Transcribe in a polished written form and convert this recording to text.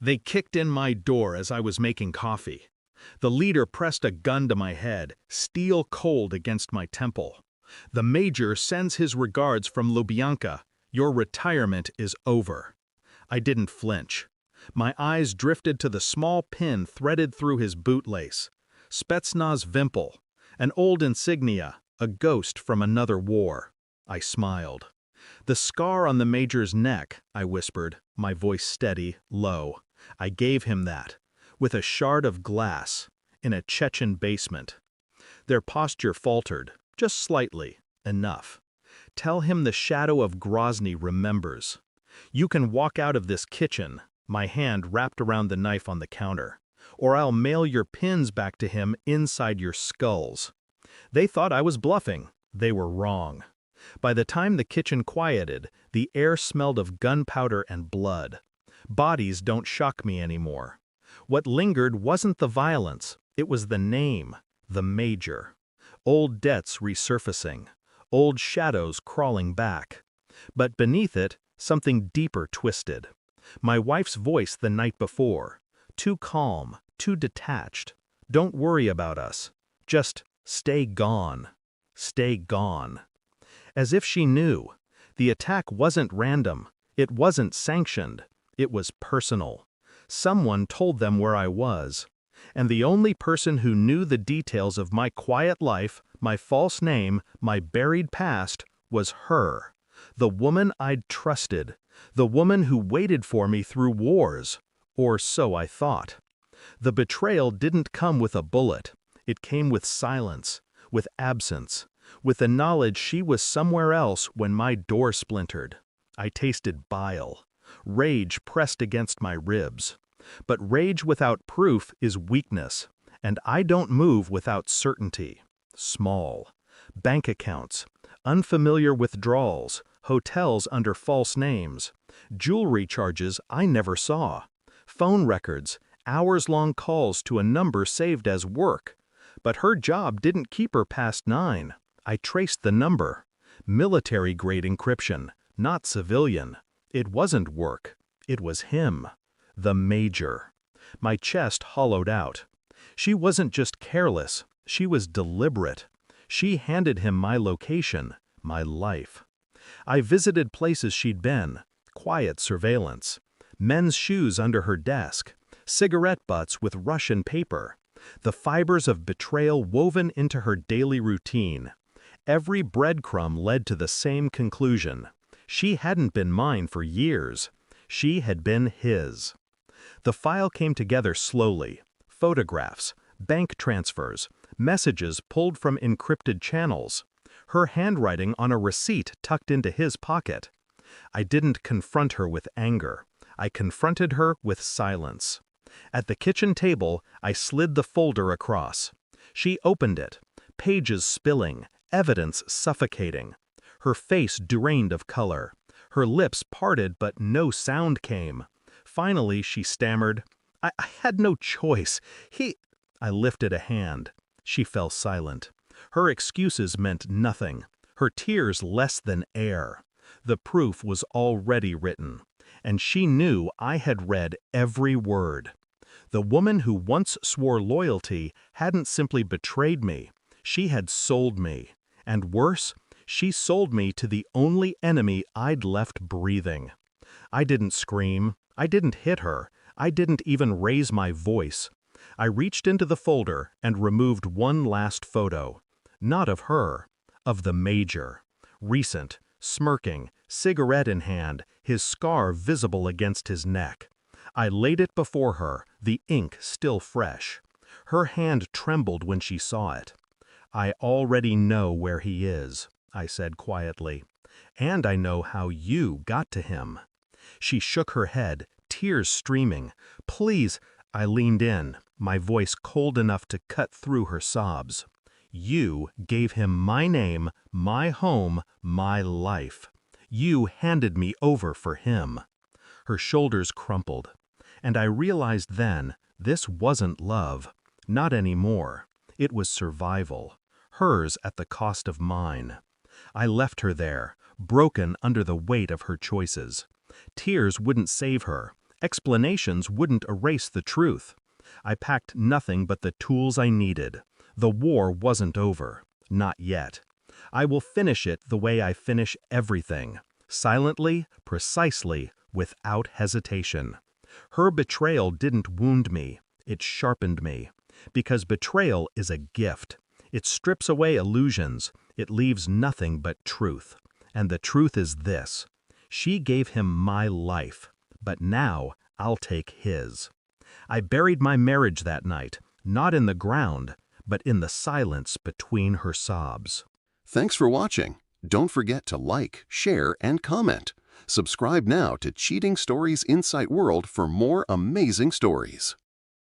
They kicked in my door as I was making coffee. The leader pressed a gun to my head, steel cold against my temple. The major sends his regards from Lubyanka. Your retirement is over. I didn't flinch. My eyes drifted to the small pin threaded through his bootlace. Spetsnaz Vimpel, an old insignia, a ghost from another war. I smiled. The scar on the major's neck, I whispered, my voice steady, low. I gave him that, with a shard of glass, in a Chechen basement. Their posture faltered, just slightly, enough. Tell him the shadow of Grozny remembers. You can walk out of this kitchen, my hand wrapped around the knife on the counter, or I'll mail your pins back to him inside your skulls. They thought I was bluffing. They were wrong. By the time the kitchen quieted, the air smelled of gunpowder and blood. Bodies don't shock me anymore. What lingered wasn't the violence, it was the name, the major. Old debts resurfacing, old shadows crawling back. But beneath it, something deeper twisted. My wife's voice the night before, too calm, too detached. Don't worry about us. Just stay gone. Stay gone. As if she knew. The attack wasn't random. It wasn't sanctioned. It was personal. Someone told them where I was. And the only person who knew the details of my quiet life, my false name, my buried past, was her. The woman I'd trusted. The woman who waited for me through wars. Or so I thought. The betrayal didn't come with a bullet. It came with silence, with absence, with the knowledge she was somewhere else when my door splintered. I tasted bile. Rage pressed against my ribs. But rage without proof is weakness, and I don't move without certainty. Small. Bank accounts, unfamiliar withdrawals, hotels under false names, jewelry charges I never saw, phone records, hours-long calls to a number saved as work. But her job didn't keep her past 9. I traced the number. Military-grade encryption, not civilian. It wasn't work. It was him. The major. My chest hollowed out. She wasn't just careless. She was deliberate. She handed him my location, my life. I visited places she'd been. Quiet surveillance. Men's shoes under her desk. Cigarette butts with Russian paper. The fibers of betrayal woven into her daily routine. Every breadcrumb led to the same conclusion. She hadn't been mine for years. She had been his. The file came together slowly. Photographs, bank transfers, messages pulled from encrypted channels. Her handwriting on a receipt tucked into his pocket. I didn't confront her with anger. I confronted her with silence. At the kitchen table, I slid the folder across. She opened it, pages spilling, evidence suffocating. Her face drained of color. Her lips parted but no sound came. Finally, she stammered, I had no choice. I lifted a hand. She fell silent. Her excuses meant nothing. Her tears less than air. The proof was already written. And she knew I had read every word. The woman who once swore loyalty hadn't simply betrayed me. She had sold me. And worse, she sold me to the only enemy I'd left breathing. I didn't scream. I didn't hit her. I didn't even raise my voice. I reached into the folder and removed one last photo. Not of her, of the major. Recent, smirking, cigarette in hand, his scar visible against his neck. I laid it before her, the ink still fresh. Her hand trembled when she saw it. I already know where he is, I said quietly. And I know how you got to him. She shook her head, tears streaming. Please, I leaned in, my voice cold enough to cut through her sobs. You gave him my name, my home, my life. You handed me over for him. Her shoulders crumpled. And I realized then, this wasn't love. Not anymore. It was survival. Hers at the cost of mine. I left her there, broken under the weight of her choices. Tears wouldn't save her. Explanations wouldn't erase the truth. I packed nothing but the tools I needed. The war wasn't over. Not yet. I will finish it the way I finish everything. Silently, precisely, without hesitation. Her betrayal didn't wound me. It sharpened me. Because betrayal is a gift. It strips away illusions. It leaves nothing but truth. And the truth is this. She gave him my life. But now I'll take his. I buried my marriage that night, not in the ground, but in the silence between her sobs. Thanks for watching. Don't forget to like, share, and comment. Subscribe now to Cheating Stories Insight World for more amazing stories.